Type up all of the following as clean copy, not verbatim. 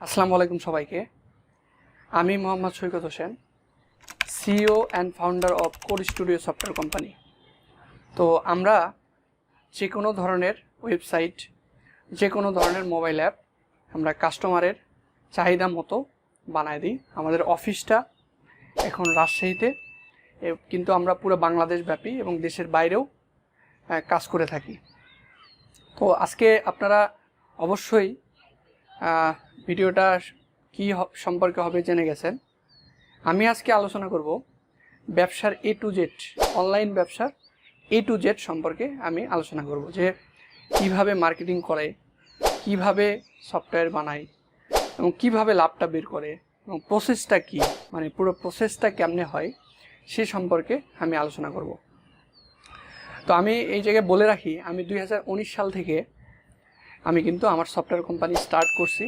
আসসালামু আলাইকুম সবাইকে। আমি Mohammad Saikat Hossain, CEO and founder of Code Studio software company. তো আমরা যে কোনো ধরনের ওয়েবসাইট, যে কোনো ধরনের মোবাইল অ্যাপ আমরা কাস্টমারের চাহিদা মতো বানায় দিই। আমাদের অফিসটা এখন রাজশাহীতে, কিন্তু আমরা পুরো বাংলাদেশ ব্যাপী এবং দেশের বাইরেও কাজ করে থাকি। তো আজকে আপনারা অবশ্যই ভিডিওটা কি সম্পর্কে হবে জেনে গেছেন। আমি আজকে আলোচনা করব ব্যবসার A to Z, অনলাইন ব্যবসার A to Z সম্পর্কে আমি আলোচনা করব, যে কিভাবে মার্কেটিং করে, কিভাবে সফটওয়্যার বানায় এবং কিভাবে লাভটা বের করে এবং প্রসেসটা কি, মানে পুরো প্রসেসটা কেমনে হয় সে সম্পর্কে আমি আলোচনা করব। তো আমি এই জায়গায় বলে রাখি, আমি 2019 সাল থেকে আমি কিন্তু আমার সফটওয়্যার কোম্পানি স্টার্ট করছি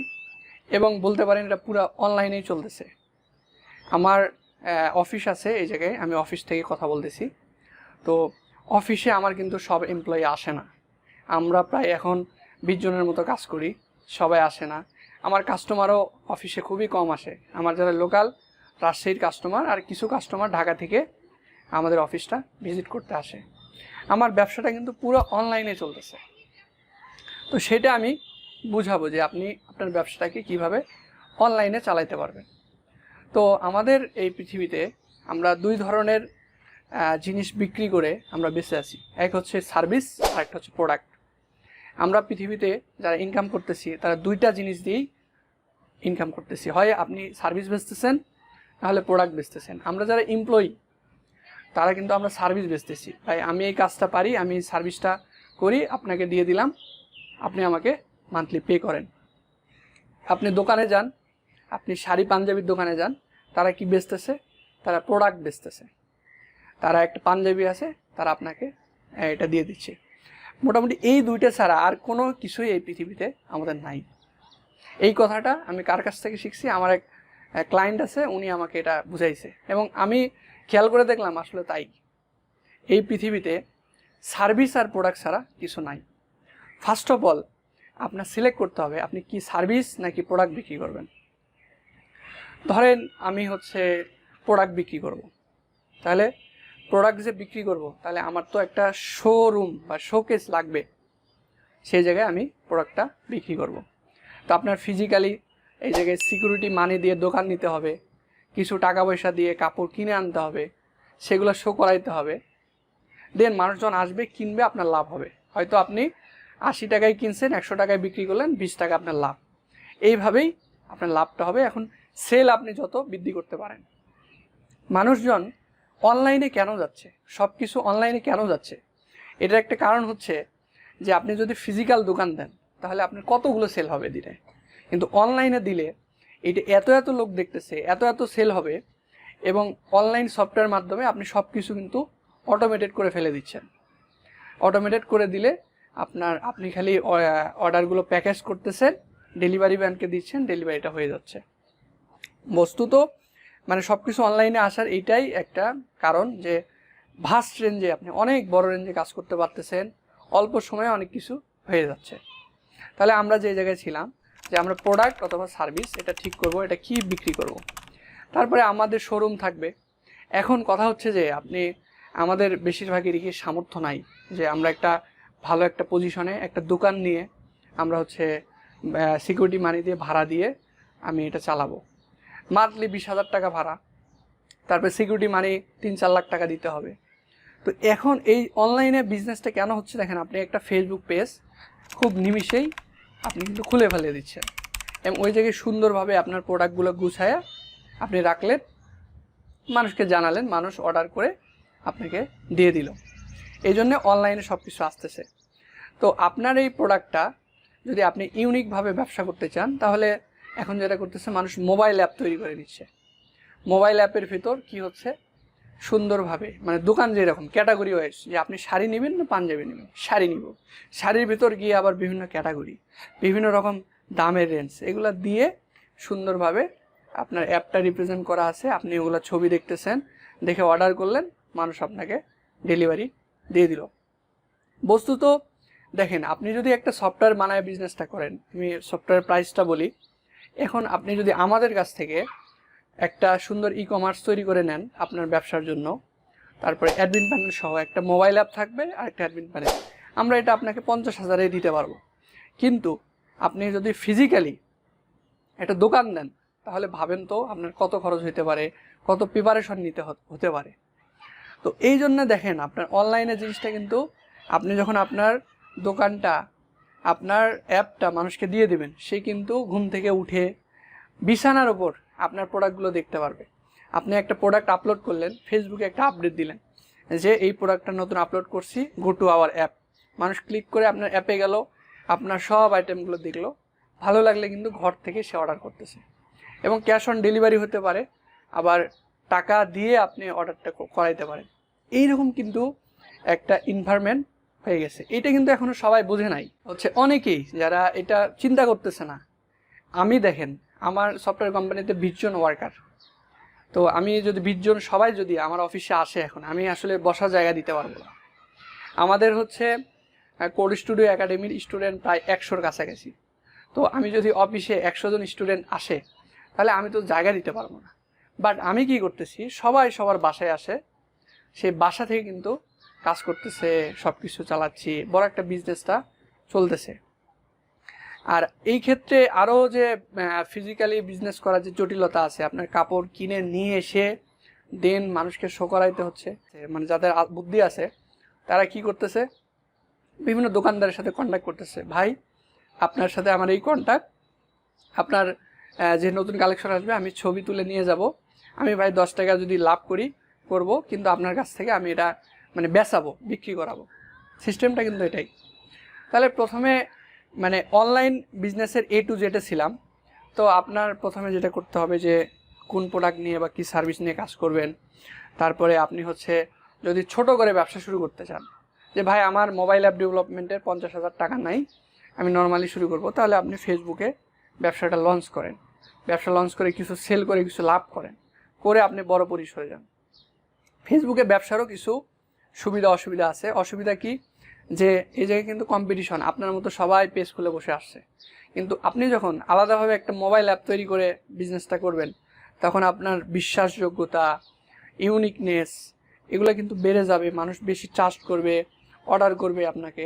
এবং বলতে পারেন এটা পুরো অনলাইনেই চলতেছে। আমার অফিস আছে এই জায়গায়, আমি অফিস থেকে কথা বলতেছি। তো অফিসে আমার কিন্তু সব এমপ্লয়ি আসে না, আমরা প্রায় এখন 20 জনের মতো কাজ করি, সবাই আসে না। আমার কাস্টমারও অফিসে খুবই কম আসে, আমার যারা লোকাল রাজশাহীর কাস্টমার আর কিছু কাস্টমার ঢাকা থেকে আমাদের অফিসটা ভিজিট করতে আসে। আমার ব্যবসাটা কিন্তু পুরো অনলাইনে চলতেছে। তো সেটা আমি বুঝাবো যে আপনি আপনার ব্যবসাটাকে কিভাবে অনলাইনে চালাতে পারবেন। তো আমাদের এই পৃথিবীতে আমরা দুই ধরনের জিনিস বিক্রি করে আমরা বেঁচে আছি, এক হচ্ছে সার্ভিস আর একটা হচ্ছে প্রোডাক্ট। আমরা পৃথিবীতে যারা ইনকাম করতেছি তারা দুইটা জিনিস দিয়েই ইনকাম করতেছি, হয় আপনি সার্ভিস বেচতেছেন নাহলে প্রোডাক্ট বেচতেছেন। আমরা যারা এমপ্লয়ি তারা কিন্তু আমরা সার্ভিস বেচতেছি, ভাই আমি এই কাজটা পারি, আমি সার্ভিসটা করি, আপনাকে দিয়ে দিলাম, আপনি আমাকে মান্থলি পে করেন। আপনি দোকানে যান, আপনি শাড়ি পাঞ্জাবির দোকানে যান, তারা কি বেচতেছে? তারা প্রোডাক্ট বেচতেছে। তারা একটা পাঞ্জাবি আছে, তারা আপনাকে এটা দিয়ে দিচ্ছে। মোটামুটি এই দুইটা ছাড়া আর কোনো কিছুই এই পৃথিবীতে আমাদের নাই। এই কথাটা আমি কার কাছ থেকে শিখছি? আমার এক ক্লায়েন্ট আছে, উনি আমাকে এটা বুঝাইছে এবং আমি খেয়াল করে দেখলাম আসলে তাই। এই পৃথিবীতে সার্ভিস আর প্রোডাক্ট ছাড়া কিছু নাই। ফার্স্ট অফ অল আপনার সিলেক্ট করতে হবে আপনি কি সার্ভিস নাকি প্রোডাক্ট বিক্রি করবেন। ধরেন আমি হচ্ছে প্রোডাক্ট বিক্রি করব, তাহলে প্রোডাক্ট যে বিক্রি করব তাহলে আমার তো একটা শোরুম বা শোকেস লাগবে, সেই জায়গায় আমি প্রোডাক্টটা বিক্রি করব। তো আপনার ফিজিক্যালি এই জায়গায় সিকিউরিটি মানি দিয়ে দোকান নিতে হবে, কিছু টাকা পয়সা দিয়ে কাপড় কিনে আনতে হবে, সেগুলো শো করাইতে হবে, দেন মানুষজন আসবে, কিনবে, আপনার লাভ হবে। হয়তো আপনি 80 টাকায় কিনছেন, 100 টাকায় বিক্রি করলেন, 20 টাকা আপনার লাভ। এইভাবেই আপনার লাভটা হবে। এখন সেল আপনি যত বৃদ্ধি করতে পারেন। মানুষজন অনলাইনে কেন যাচ্ছে, সব কিছু অনলাইনে কেন যাচ্ছে? এটার একটা কারণ হচ্ছে যে আপনি যদি ফিজিক্যাল দোকান দেন তাহলে আপনার কতগুলো সেল হবে দিনে, কিন্তু অনলাইনে দিলে এটা এত এত লোক দেখতেছে, এত এত সেল হবে এবং অনলাইন সফটওয়্যার মাধ্যমে আপনি সব কিছু কিন্তু অটোমেটেড করে ফেলে দিচ্ছেন। অটোমেটেড করে দিলে আপনি খালি অর্ডারগুলো প্যাকেজ করতেছেন, ডেলিভারি ম্যানকে দিচ্ছেন, ডেলিভারিটা হয়ে যাচ্ছে। বস্তুত মানে সব কিছু অনলাইনে আসার এইটাই একটা কারণ যে ভাস্ট রেঞ্জে আপনি অনেক বড় রেঞ্জে কাজ করতে পারতেছেন, অল্প সময়ে অনেক কিছু হয়ে যাচ্ছে। তাহলে আমরা যে জায়গায় ছিলাম যে আমরা প্রোডাক্ট অথবা সার্ভিস এটা ঠিক করব, এটা কি বিক্রি করব, তারপরে আমাদের শোরুম থাকবে। এখন কথা হচ্ছে যে আমাদের বেশিরভাগেরই কি সামর্থ্য নাই যে আমরা একটা ভালো একটা পজিশনে একটা দোকান নিয়ে আমরা হচ্ছে সিকিউরিটি মানি দিয়ে ভাড়া দিয়ে আমি এটা চালাবো। মান্থলি 20,000 টাকা ভাড়া, তারপরে সিকিউরিটি মানি 3-4 লাখ টাকা দিতে হবে। তো এখন এই অনলাইনে বিজনেসটা কেন হচ্ছে দেখেন, আপনি একটা ফেসবুক পেজ খুব নিমিষেই আপনি কিন্তু খুলে ফেলে দিচ্ছেন এবং ওই জায়গায় সুন্দরভাবে আপনার প্রোডাক্টগুলো গুছায়া আপনি রাখলেন, মানুষকে জানালেন, মানুষ অর্ডার করে আপনাকে দিয়ে দিল। এই জন্যে অনলাইনে সব কিছু আসতেছে। তো আপনার এই প্রোডাক্টটা যদি আপনি ইউনিকভাবে ব্যবসা করতে চান তাহলে এখন যেটা করতেছে, মানুষ মোবাইল অ্যাপ তৈরি করে দিচ্ছে। মোবাইল অ্যাপের ভিতর কি হচ্ছে, সুন্দরভাবে মানে দোকান যেরকম ক্যাটাগরি ওয়াইজ, যে আপনি শাড়ি নেবেন না পাঞ্জাবি নেবেন, শাড়ি নিব, শাড়ির ভিতর গিয়ে আবার বিভিন্ন ক্যাটাগরি, বিভিন্ন রকম দামের রেঞ্জ, এগুলো দিয়ে সুন্দরভাবে আপনার অ্যাপটা রিপ্রেজেন্ট করা আছে। আপনি ওগুলো ছবি দেখতেছেন, দেখে অর্ডার করলেন, মানুষ আপনাকে ডেলিভারি দিয়ে দিল। বস্তুত দেখেন, আপনি যদি একটা সফটওয়্যার বানায় বিজনেসটা করেন, আমি সফটওয়্যার প্রাইসটা বলি, এখন আপনি যদি আমাদের কাছ থেকে একটা সুন্দর ই-কমার্স তৈরি করে নেন আপনার ব্যবসার জন্য, তারপরে অ্যাডমিন প্যানেল সহ একটা মোবাইল অ্যাপ থাকবে আর একটা অ্যাডমিন প্যানেল, আমরা এটা আপনাকে 50,000-এ দিতে পারবো। কিন্তু আপনি যদি ফিজিক্যালি একটা দোকান দেন তাহলে ভাবেন তো আপনার কত খরচ হতে পারে, কত প্রিপারেশন নিতে হতে পারে। তো এই জন্য দেখেন আপনার অনলাইনে জিনিসটা কিন্তু আপনি যখন আপনার দোকানটা, আপনার অ্যাপটা মানুষকে দিয়ে দেবেন, সে কিন্তু ঘুম থেকে উঠে বিছানার ওপর আপনার প্রোডাক্টগুলো দেখতে পারবে। আপনি একটা প্রোডাক্ট আপলোড করলেন, ফেসবুকে একটা আপডেট দিলেন যে এই প্রোডাক্টটা নতুন আপলোড করছি, গো টু আওয়ার অ্যাপ। মানুষ ক্লিক করে আপনার অ্যাপে গেল, আপনার সব আইটেমগুলো দেখলো, ভালো লাগলে কিন্তু ঘর থেকে সে অর্ডার করতেছে। এবং ক্যাশ অন ডেলিভারি হতে পারে, আবার টাকা দিয়ে আপনি অর্ডারটা করাইতে পারেন। এইরকম কিন্তু একটা এনভায়রনমেন্ট হয়ে গেছে। এটা কিন্তু এখনও সবাই বোঝে নাই, হচ্ছে অনেকেই যারা এটা চিন্তা করতেছে না। আমি দেখেন আমার সফটওয়্যার কোম্পানিতে 20 জন ওয়ার্কার। তো আমি যদি 20 জন সবাই যদি আমার অফিসে আসে, এখন আমি আসলে বসার জায়গা দিতে পারবো না। আমাদের হচ্ছে কোড স্টুডিও একাডেমির স্টুডেন্ট প্রায় 100-র কাছাকাছি। তো আমি যদি অফিসে 100 জন স্টুডেন্ট আসে তাহলে আমি তো জায়গা দিতে পারবো না। বাট আমি কি করতেছি, সবাই সবার বাসায় আসে, সেই বাসা থেকে কিন্তু কাজ করতেছে, সব কিছু চালাচ্ছি, বড় একটা বিজনেসটা চলতেছে। আর এই ক্ষেত্রে আরও যে ফিজিক্যালি বিজনেস করার যে জটিলতা আছে, আপনার কাপড় কিনে নিয়ে এসে দেন মানুষকে শো করাইতে হচ্ছে। মানে যাদের বুদ্ধি আছে তারা কি করতেছে, বিভিন্ন দোকানদারের সাথে কন্ট্যাক্ট করতেছে, ভাই আপনার সাথে আমার এই কন্ট্যাক্ট, আপনার যে নতুন কালেকশন আসবে আমি ছবি তুলে নিয়ে যাব, আমি ভাই 10 টাকা যদি লাভ করব, কিন্তু আপনার কাছ থেকে আমি এটা মানে বেচাবো, বিক্রি করাবো। সিস্টেমটা কিন্তু এটাই। তাহলে প্রথমে মানে অনলাইন বিজনেসের A to Z ছিলাম। তো আপনার প্রথমে যেটা করতে হবে যে কোন প্রোডাক্ট নিয়ে বা কী সার্ভিস নিয়ে কাজ করবেন। তারপরে আপনি হচ্ছে যদি ছোট করে ব্যবসা শুরু করতে চান, যে ভাই আমার মোবাইল অ্যাপ ডেভেলপমেন্টের 50,000 টাকা নাই, আমি নর্মালি শুরু করব, তাহলে আপনি ফেসবুকে ব্যবসাটা লঞ্চ করেন। ব্যবসা লঞ্চ করে কিছু সেল করে কিছু লাভ করেন, করে আপনি বড় পরিসরে যান। ফেসবুকে ব্যবসারও কিছু সুবিধা অসুবিধা আছে। অসুবিধা কি, যে এই জায়গায় কিন্তু কম্পিটিশন, আপনার মতো সবাই পেজ খুলে বসে আসছে। কিন্তু আপনি যখন আলাদাভাবে একটা মোবাইল অ্যাপ তৈরি করে বিজনেসটা করবেন, তখন আপনার বিশ্বাসযোগ্যতা, ইউনিকনেস এগুলো কিন্তু বেড়ে যাবে, মানুষ বেশি ট্রাস্ট করবে, অর্ডার করবে আপনাকে।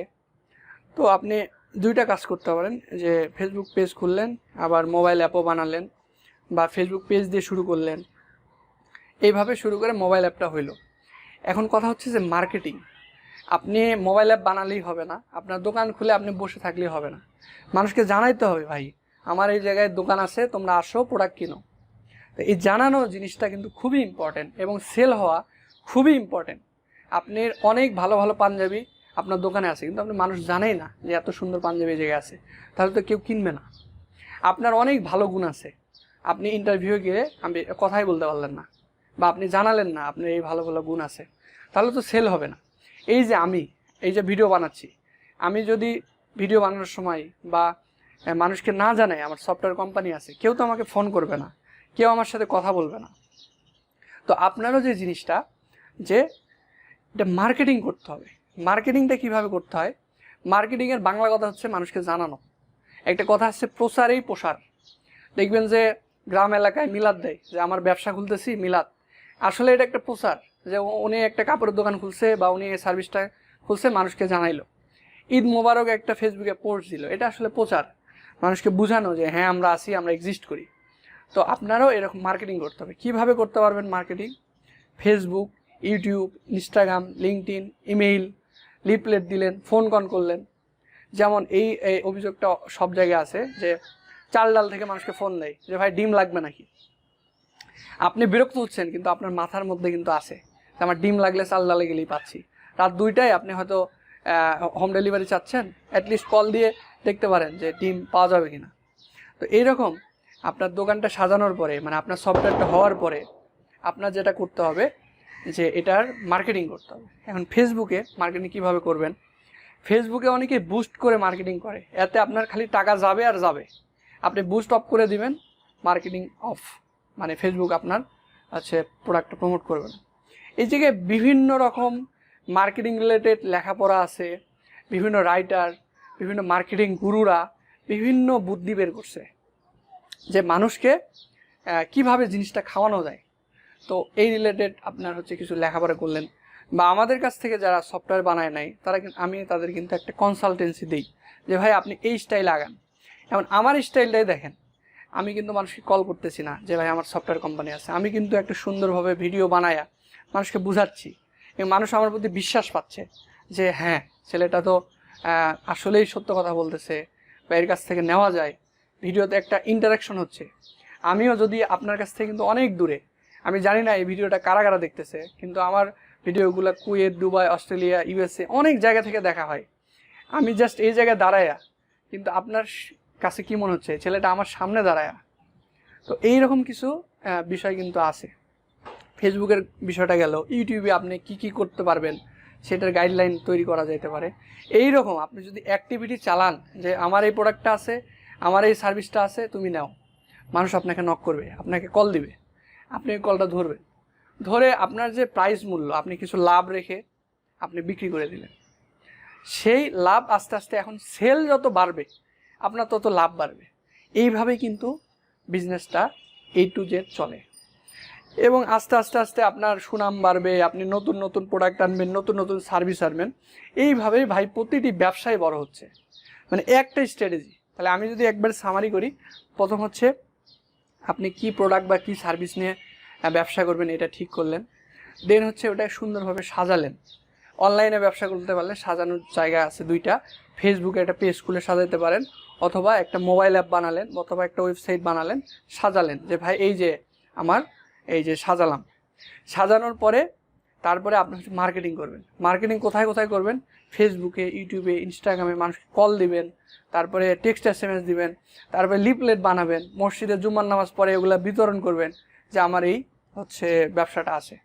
তো আপনি দুইটা কাজ করতে পারেন, যে ফেসবুক পেজ খুললেন, আবার মোবাইল অ্যাপও বানালেন, বা ফেসবুক পেজ দিয়ে শুরু করলেন। এইভাবে শুরু করে মোবাইল অ্যাপটা হইল। এখন কথা হচ্ছে যে মার্কেটিং। আপনি মোবাইল অ্যাপ বানালেই হবে না, আপনার দোকান খুলে আপনি বসে থাকলেই হবে না, মানুষকে জানাইতে হবে, ভাই আমার এই জায়গায় দোকান আছে, তোমরা আসো, প্রোডাক্ট কিনো। তো এই জানানো জিনিসটা কিন্তু খুবই ইম্পর্টেন্ট, এবং সেল হওয়া খুবই ইম্পর্টেন্ট। আপনি অনেক ভালো ভালো পাঞ্জাবি আপনার দোকানে আছে, কিন্তু আপনি মানুষ জানেই না যে এত সুন্দর পাঞ্জাবি এই জায়গায় আছে, তাহলে তো কেউ কিনবে না। আপনার অনেক ভালো গুণ আছে, আপনি ইন্টারভিউয়ে গিয়ে আমি কথাই বলতে পারলেন না, বা আপনি জানালেন না আপনার এই ভালো ভালো গুণ আছে, তাহলে তো সেল হবে না। এই যে আমি এই যে ভিডিও বানাচ্ছি, আমি যদি ভিডিও বানানোর সময় বা মানুষকে না জানাই আমার সফটওয়্যার কোম্পানি আছে, কেউ তো আমাকে ফোন করবে না, কেউ আমার সাথে কথা বলবে না। তো আপনারও যে জিনিসটা, যে এটা মার্কেটিং করতে হবে। মার্কেটিংটা কিভাবে করতে হয়, মার্কেটিংয়ের বাংলা কথা হচ্ছে মানুষকে জানানো। একটা কথা হচ্ছে প্রচারেই প্রসার। দেখবেন যে গ্রাম এলাকায় মিলাদ দেয়, যে আমার ব্যবসা খুলতেছি মিলাদ, আসলে এটা একটা প্রচার, যে উনি একটা কাপড়ের দোকান খুলছে বা উনি এই সার্ভিসটা খুলছে, মানুষকে জানাইলো। ঈদ মোবারক একটা ফেসবুকে পোস্ট দিল, এটা আসলে প্রচার, মানুষকে বোঝানো যে হ্যাঁ আমরা আছি, আমরা এক্সিস্ট করি। তো আপনারাও এরকম মার্কেটিং করতে হবে। কীভাবে করতে পারবেন marketing, Facebook, YouTube, Instagram, LinkedIn, email, leaflet দিলেন, ফোন কল করলেন। যেমন এই অভিযোগটা সব জায়গায় আছে, যে চাল ডাল থেকে মানুষকে ফোন দেয় যে ভাই ডিম লাগবে নাকি। আপনি বিরক্ত হচ্ছেন, কিন্তু আপনার মাথার মধ্যে কিন্তু আছে যে আমার ডিম লাগলে চাল ডালে গেলেই পাচ্ছি। রাত 2টায় আপনি হয়তো হোম ডেলিভারি চাচ্ছেন, অ্যাটলিস্ট কল দিয়ে দেখতে পারেন যে ডিম পাওয়া যাবে কিনা। তো এইরকম আপনার দোকানটা সাজানোর পরে, মানে আপনার সফটওয়্যারটা হওয়ার পরে, আপনার যেটা করতে হবে যে এটার মার্কেটিং করতে হবে। এখন ফেসবুকে মার্কেটিং কীভাবে করবেন, ফেসবুকে অনেকে বুস্ট করে মার্কেটিং করে, এতে আপনার খালি টাকা যাবে আর যাবে। আপনি বুস্ট অফ করে দিবেন, মার্কেটিং অফ, মানে ফেসবুক আপনার প্রোডাক্টটা প্রমোট করবে না। এই জায়গায় বিভিন্ন রকম মার্কেটিং রিলেটেড লেখাপড়া আছে, বিভিন্ন রাইটার, বিভিন্ন মার্কেটিং গুরুরা বিভিন্ন বুদ্ধি বের করছে। যে মানুষকে কিভাবে জিনিসটা খাওয়ানো যায়। তো এই রিলেটেড আপনার হচ্ছে কিছু লেখাপড়া করলেন, বা আমাদের কাছ থেকে যারা সফটওয়্যার বানায় নাই তারা আমি তাদের কিন্তু একটা কনসালটেন্সি দিই যে ভাই আপনি এই স্টাইল আগান। এখন আমার স্টাইলটাই দেখেন, আমি কিন্তু মানুষকে কল করতেছি না যে ভাই আমার সফটওয়্যার কোম্পানি আছে, আমি কিন্তু একটা সুন্দরভাবে ভিডিও বানায়া মানুষকে বুঝাচ্ছি এবং মানুষ আমার প্রতি বিশ্বাস পাচ্ছে যে হ্যাঁ ছেলেটা তো আসলেই সত্য কথা বলতেছে বা এর কাছ থেকে নেওয়া যায়। ভিডিওতে একটা ইন্টারাকশন হচ্ছে। আমিও যদি আপনার কাছ থেকে কিন্তু অনেক দূরে, আমি জানি না এই ভিডিওটা কারা কারা দেখতেছে, কিন্তু আমার ভিডিওগুলো কুয়েত, দুবাই, অস্ট্রেলিয়া, ইউএসএ অনেক জায়গা থেকে দেখা হয়। আমি জাস্ট এই জায়গায় দাঁড়ায়া, কিন্তু আপনার কাছে কি মনে হচ্ছে ছেলেটা আমার সামনে দাঁড়ায়া। তো এইরকম কিছু বিষয় কিন্তু আছে। ফেসবুকের বিষয়টা গেল, ইউটিউবে আপনি কি কি করতে পারবেন সেটার গাইডলাইন তৈরি করা যেতে পারে। এই রকম আপনি যদি অ্যাক্টিভিটি চালান যে আমার এই প্রোডাক্টটা আছে, আমার এই সার্ভিসটা আছে, তুমি নাও, মানুষ আপনাকে নক করবে, আপনাকে কল দিবে, আপনি ওই কলটা ধরবেন, ধরে আপনার যে প্রাইস মূল্য আপনি কিছু লাভ রেখে আপনি বিক্রি করে দিলেন। সেই লাভ আস্তে আস্তে এখন সেল যত বাড়বে আপনার তত লাভ বাড়বে। এইভাবেই কিন্তু বিজনেসটা A to Z চলে এবং আস্তে আস্তে আস্তে আপনার সুনাম বাড়বে, আপনি নতুন নতুন প্রোডাক্ট আনবেন, নতুন নতুন সার্ভিস আনবেন। এইভাবেই ভাই প্রতিটি ব্যবসায় বড় হচ্ছে, মানে একটা স্ট্র্যাটেজি। তাহলে আমি যদি একবার সামারি করি, প্রথম হচ্ছে আপনি কি প্রোডাক্ট বা কি সার্ভিস নিয়ে ব্যবসা করবেন এটা ঠিক করলেন, দেন হচ্ছে ওটা সুন্দরভাবে সাজালেন। অনলাইনে ব্যবসা করতে পারলে সাজানোর জায়গা আছে দুইটা, ফেসবুকে একটা পেজ খুলে সাজাতে পারেন, অথবা একটা মোবাইল অ্যাপ বানালেন, অথবা একটা ওয়েবসাইট বানালেন, সাজালেন যে ভাই এই যে আমার এই যে সাজালাম। সাজানোর পরে তারপরে আপনি হচ্ছে মার্কেটিং করবেন। মার্কেটিং কোথায় কোথায় করবেন? ফেসবুকে, ইউটিউবে, ইনস্টাগ্রামে মানুষকে কল দিবেন, তারপরে টেক্সট SMS দিবেন, তারপরে লিফলেট বানাবেন, মসজিদে জুম্মার নামাজ পড়ে এগুলো বিতরণ করবেন যে আমার এই হচ্ছে ব্যবসাটা আছে।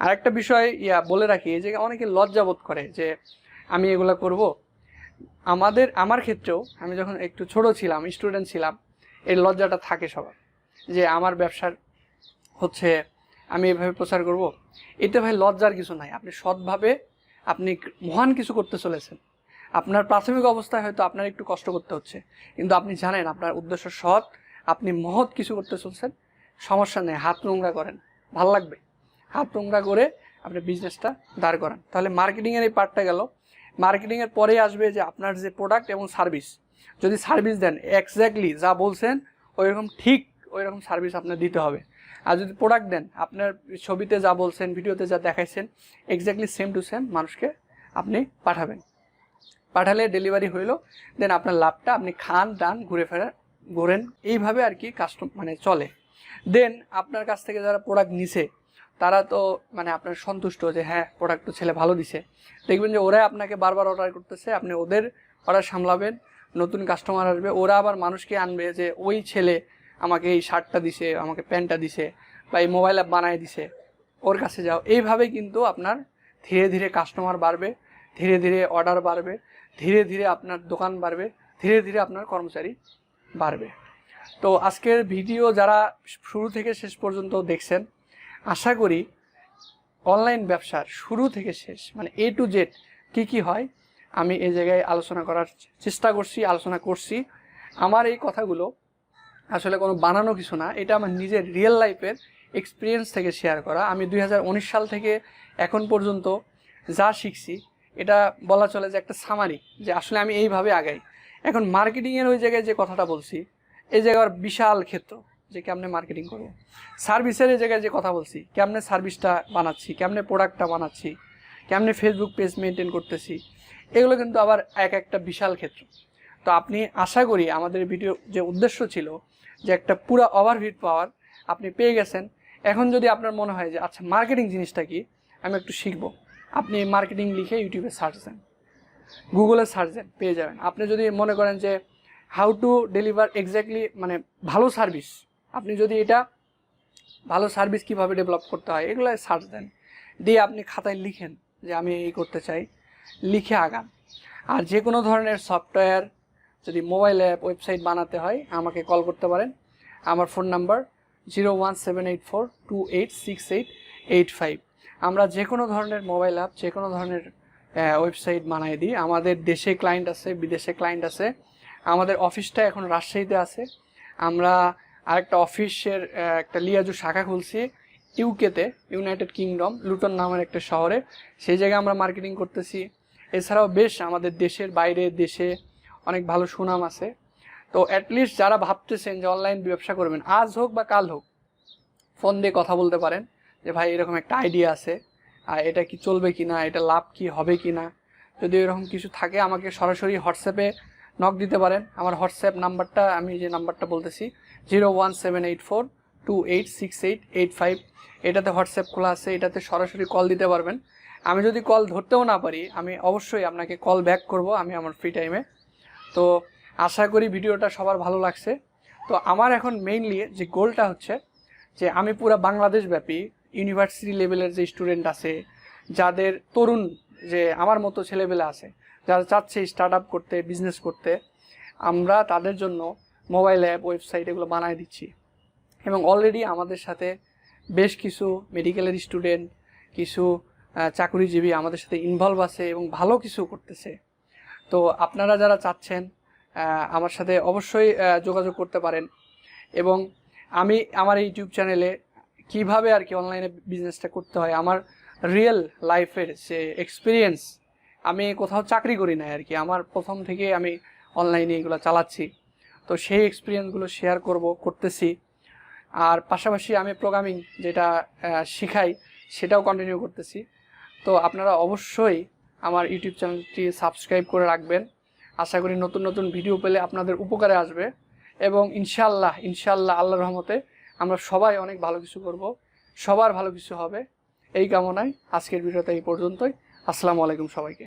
আর একটা বিষয় বলে রাখি, এই যে অনেকে লজ্জাবোধ করে যে আমি এগুলো করব। আমার ক্ষেত্রেও আমি যখন একটু ছোট ছিলাম, স্টুডেন্ট ছিলাম, এই লজ্জাটা থাকে সবার যে আমার ব্যবসার হচ্ছে আমি এভাবে প্রচার করব। এতে ভাই লজ্জার কিছু নাই। আপনি সৎভাবে আপনি মহান কিছু করতে চলেছেন। আপনার প্রাথমিক অবস্থায় হয়তো আপনার একটু কষ্ট করতে হচ্ছে, কিন্তু আপনি জানেন আপনার উদ্দেশ্য সৎ, আপনি মহৎ কিছু করতে চলছেন। সমস্যা নেই, হাত নোংরা করেন, ভাল লাগবে। হাত নোংরা করে আপনি বিজনেসটা দাঁড় করান। তাহলে মার্কেটিংয়ের এই পার্টটা গেল। মার্কেটিংয়ের পরে আসবে যে আপনার যে প্রোডাক্ট এবং সার্ভিস। যদি সার্ভিস দেন এক্স্যাক্টলি যা বলছেন ওইরকম ঠিক ওইরকম সার্ভিস আপনার দিতে হবে। আর যদি প্রোডাক্ট দেন আপনার ছবিতে যা বলছেন, ভিডিওতে যা দেখাইছেন, এক্স্যাক্টলি সেম টু সেম মানুষকে আপনি পাঠাবেন। পাঠালে ডেলিভারি হইলো, দেন আপনার লাভটা আপনি খান, দান, ঘোরেন। এইভাবে আর কি মানে চলে। দেন আপনার কাছ থেকে যারা প্রোডাক্ট নিছে তারা তো মানে আপনার সন্তুষ্ট যে হ্যাঁ প্রোডাক্ট তো ছেলে ভালো দিছে। দেখবেন যে ওরা আপনাকে বারবার অর্ডার করতেছে, আপনি ওদের অর্ডার সামলাবেন, নতুন কাস্টমার আসবে, ওরা আবার মানুষকে আনবে যে ওই ছেলে আমাকে এই শার্টটা দিছে, আমাকে প্যান্টটা দিছে, বা এই মোবাইল অ্যাপ বানায় দিছে, ওর কাছে যাও। এইভাবে কিন্তু আপনার ধীরে ধীরে কাস্টমার বাড়বে, ধীরে ধীরে অর্ডার বাড়বে, ধীরে ধীরে আপনার দোকান বাড়বে, ধীরে ধীরে আপনার কর্মচারী বাড়বে। তো আজকের ভিডিও যারা শুরু থেকে শেষ পর্যন্ত দেখছেন, আশা করি অনলাইন ব্যবসার শুরু থেকে শেষ মানে A to Z কী কী হয় আমি এই জায়গায় আলোচনা করার চেষ্টা করছি, আলোচনা করছি। আমার এই কথাগুলো আসলে কোনো বানানো কিছু না, এটা আমার নিজের রিয়েল লাইফের এক্সপিরিয়েন্স থেকে শেয়ার করা। আমি 2019 সাল থেকে এখন পর্যন্ত যা শিখছি এটা বলা চলে যে একটা সামারি, যে আসলে আমি এইভাবে আগাই। এখন মার্কেটিংয়ের ওই জায়গায় যে কথাটা বলছি, এই জায়গার বিশাল ক্ষেত্র যে কেমনে মার্কেটিং করবো। সার্ভিসের এই জায়গায় যে কথা বলছি, কেমনে সার্ভিসটা বানাচ্ছি, কেমনে প্রোডাক্টটা বানাচ্ছি, কেমনে ফেসবুক পেজ মেনটেন করতেছি, এগুলো কিন্তু আবার একটা বিশাল ক্ষেত্র। তো আপনি আশা করি আমাদের ভিডিও যে উদ্দেশ্য ছিল যে একটা পুরো ওভারভিউ পাওয়ার, আপনি পেয়ে গেছেন। এখন যদি আপনার মনে হয় যে আচ্ছা মার্কেটিং জিনিসটা কি, আমি একটু শিখবো, আপনি মার্কেটিং লিখে ইউটিউবে সার্চ দেন, গুগলে সার্চ দেন, পেয়ে যাবেন। আপনি যদি মনে করেন যে হাউ টু ডেলিভার এক্স্যাক্টলি মানে ভালো সার্ভিস, আপনি যদি এটা ভালো সার্ভিস কীভাবে ডেভেলপ করতে হয় এগুলো সার্চ দেন, দিয়ে আপনি খাতায় লিখেন যে আমি এই করতে চাই, লিখে আগান। আর যে কোনো ধরনের সফটওয়্যার যদি মোবাইল অ্যাপ, ওয়েবসাইট বানাতে হয় আমাকে কল করতে পারেন। আমার ফোন নাম্বার 01784286885। আমরা যে কোনো ধরনের মোবাইল অ্যাপ, যে কোনো ধরনের ওয়েবসাইট বানাই দিই। আমাদের দেশে ক্লায়েন্ট আছে, বিদেশে ক্লায়েন্ট আছে। আমাদের অফিসটা এখন রাজশাহীতে আছে। আমরা আরেকটা অফিসের একটা লিয়াজু শাখা খুলছি ইউকেতে, ইউনাইটেড কিংডম, লুটন নামের একটা শহরে। সেই জায়গায় আমরা মার্কেটিং করতেছি। এছাড়াও বেশ আমাদের দেশের বাইরে দেশে অনেক ভালো সুনাম আছে। তো অ্যাটলিস্ট যারা ভাবতেছেন যে অনলাইন ব্যবসা করবেন, আজ হোক বা কাল হোক, ফোন দিয়ে কথা বলতে পারেন যে ভাই এরকম একটা আইডিয়া আছে, আর এটা কি চলবে কি না, এটা লাভ কি হবে কি না। যদি এরকম কিছু থাকে আমাকে সরাসরি হোয়াটসঅ্যাপে নক দিতে পারেন। আমার হোয়াটসঅ্যাপ নাম্বারটা আমি যে নাম্বারটা বলতেছি 01784286885, এটাতে হোয়াটসঅ্যাপ খোলা আছে, এটাতে সরাসরি কল দিতে পারবেন। আমি যদি কল ধরতেও না পারি, আমি অবশ্যই আপনাকে কল ব্যাক করব আমি আমার ফ্রি টাইমে। তো আশা করি ভিডিওটা সবার ভালো লাগছে। তো আমার এখন মেইনলি যে গোলটা হচ্ছে যে আমি পুরো বাংলাদেশব্যাপী ইউনিভার্সিটি লেভেলের যে স্টুডেন্ট আছে, যাদের তরুণ যে আমার মতো ছেলেবেলা আছে, যারা চাচ্ছে স্টার্ট আপ করতে, বিজনেস করতে, আমরা তাদের জন্য মোবাইল অ্যাপ, ওয়েবসাইট এগুলো বানায় দিচ্ছি। এবং অলরেডি আমাদের সাথে বেশ কিছু মেডিকেলের স্টুডেন্ট, কিছু চাকরিজীবী আমাদের সাথে ইনভলভ আছে এবং ভালো কিছু করতেছে। তো আপনারা যারা চাচ্ছেন আমার সাথে অবশ্যই যোগাযোগ করতে পারেন। এবং আমি আমার ইউটিউব চ্যানেলে কিভাবে আর কি অনলাইনে বিজনেসটা করতে হয়, আমার রিয়েল লাইফের যে এক্সপিরিয়েন্স, আমি কোথাও চাকরি করি না আর কি, আমার প্রথম থেকে আমি অনলাইনে এগুলো চালাচ্ছি। তো সেই এক্সপিরিয়েন্সগুলো শেয়ার করতেছি। আর পাশাপাশি আমি প্রোগ্রামিং যেটা শিখাই সেটাও কন্টিনিউ করতেছি। তো আপনারা অবশ্যই আমার ইউটিউব চ্যানেলটি সাবস্ক্রাইব করে রাখবেন। আশা করি নতুন নতুন ভিডিও পেলে আপনাদের উপকারে আসবে। এবং ইনশাল্লাহ আল্লাহর রহমতে আমরা সবাই অনেক ভালো কিছু করব, সবার ভালো কিছু হবে, এই কামনায় আজকের ভিডিওটা এই পর্যন্তই। আসসালামু আলাইকুম সবাইকে।